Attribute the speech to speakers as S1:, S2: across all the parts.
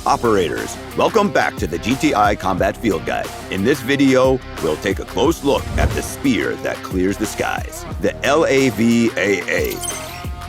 S1: Operators, welcome back to the GTI Combat Field Guide. In this video, we'll take a close look at the spear that clears the skies, the LAV-AA.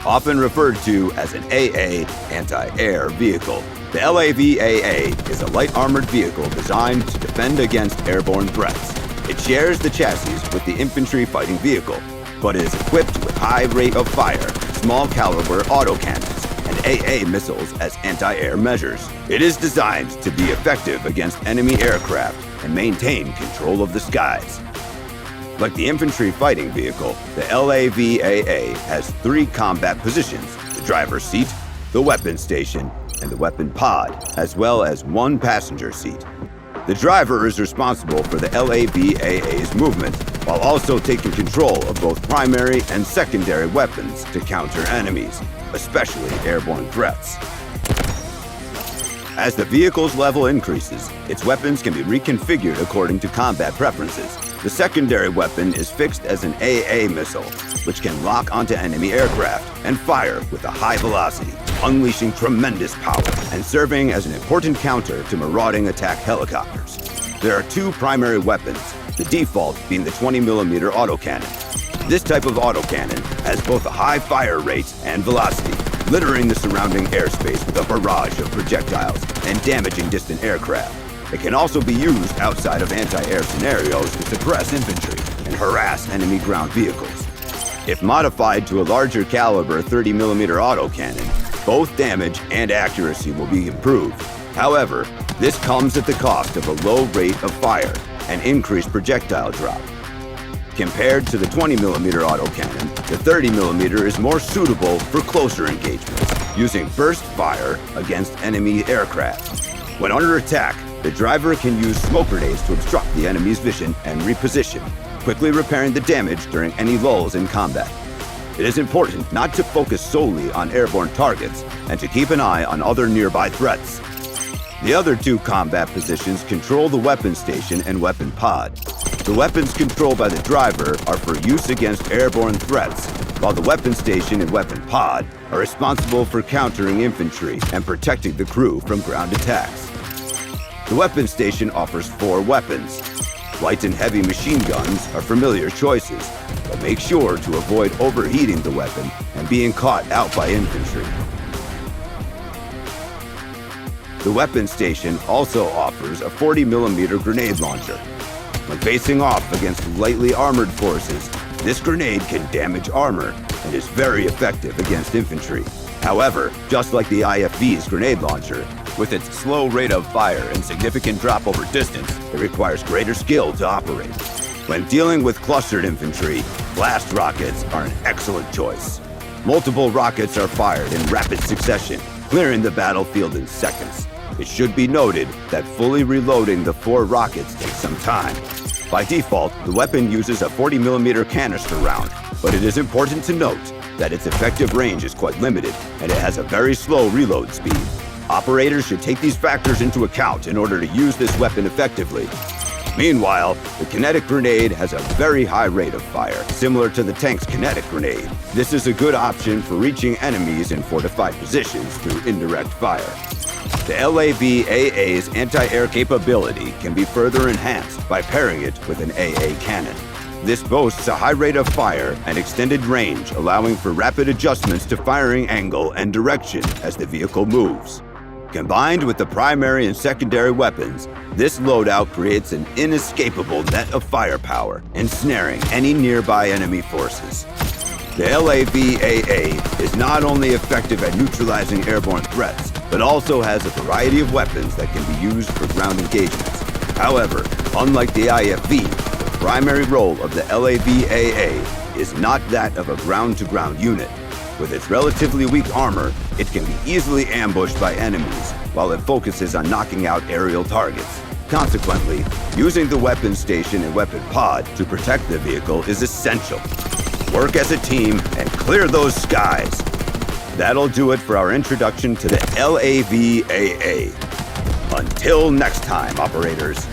S1: Often referred to as an AA anti-air vehicle, the LAV-AA is a light armored vehicle designed to defend against airborne threats. It shares the chassis with the infantry fighting vehicle, but is equipped with high rate of fire, small caliber autocannons, and AA missiles as anti-air measures. It is designed to be effective against enemy aircraft and maintain control of the skies. Like the infantry fighting vehicle, the LAV-AA has 3 combat positions: the driver's seat, the weapon station, and the weapon pod, as well as 1 passenger seat. The driver is responsible for the LAV-AA's movement, while also taking control of both primary and secondary weapons to counter enemies, especially airborne threats. As the vehicle's level increases, its weapons can be reconfigured according to combat preferences. The secondary weapon is fixed as an AA missile, which can lock onto enemy aircraft and fire with a high velocity, unleashing tremendous power and serving as an important counter to marauding attack helicopters. There are 2 primary weapons, the default being the 20mm autocannon. This type of autocannon has both a high fire rate and velocity, littering the surrounding airspace with a barrage of projectiles and damaging distant aircraft. It can also be used outside of anti-air scenarios to suppress infantry and harass enemy ground vehicles. If modified to a larger caliber 30mm autocannon, both damage and accuracy will be improved. However, this comes at the cost of a low rate of fire and increased projectile drop. Compared to the 20mm autocannon, the 30mm is more suitable for closer engagements, using burst fire against enemy aircraft. When under attack, the driver can use smoke grenades to obstruct the enemy's vision and reposition, quickly repairing the damage during any lulls in combat. It is important not to focus solely on airborne targets and to keep an eye on other nearby threats. The other 2 combat positions control the weapon station and weapon pod. The weapons controlled by the driver are for use against airborne threats, while the weapon station and weapon pod are responsible for countering infantry and protecting the crew from ground attacks. The weapon station offers 4 weapons. Light and heavy machine guns are familiar choices, but make sure to avoid overheating the weapon and being caught out by infantry. The weapon station also offers a 40mm grenade launcher. When facing off against lightly armored forces, this grenade can damage armor and is very effective against infantry. However, just like the IFV's grenade launcher, with its slow rate of fire and significant drop over distance, it requires greater skill to operate. When dealing with clustered infantry, blast rockets are an excellent choice. Multiple rockets are fired in rapid succession, clearing the battlefield in seconds. It should be noted that fully reloading the 4 rockets takes some time. By default, the weapon uses a 40mm canister round, but it is important to note that its effective range is quite limited and it has a very slow reload speed. Operators should take these factors into account in order to use this weapon effectively. Meanwhile, the kinetic grenade has a very high rate of fire, similar to the tank's kinetic grenade. This is a good option for reaching enemies in fortified positions through indirect fire. The LAV-AA's anti-air capability can be further enhanced by pairing it with an AA cannon. This boasts a high rate of fire and extended range, allowing for rapid adjustments to firing angle and direction as the vehicle moves. Combined with the primary and secondary weapons, this loadout creates an inescapable net of firepower, ensnaring any nearby enemy forces. The LAV-AA is not only effective at neutralizing airborne threats, but also has a variety of weapons that can be used for ground engagements. However, unlike the IFV, the primary role of the LAV-AA is not that of a ground-to-ground unit. With its relatively weak armor, it can be easily ambushed by enemies, while it focuses on knocking out aerial targets. Consequently, using the weapon station and weapon pod to protect the vehicle is essential. Work as a team and clear those skies. That'll do it for our introduction to the LAV-AA. Until next time, operators.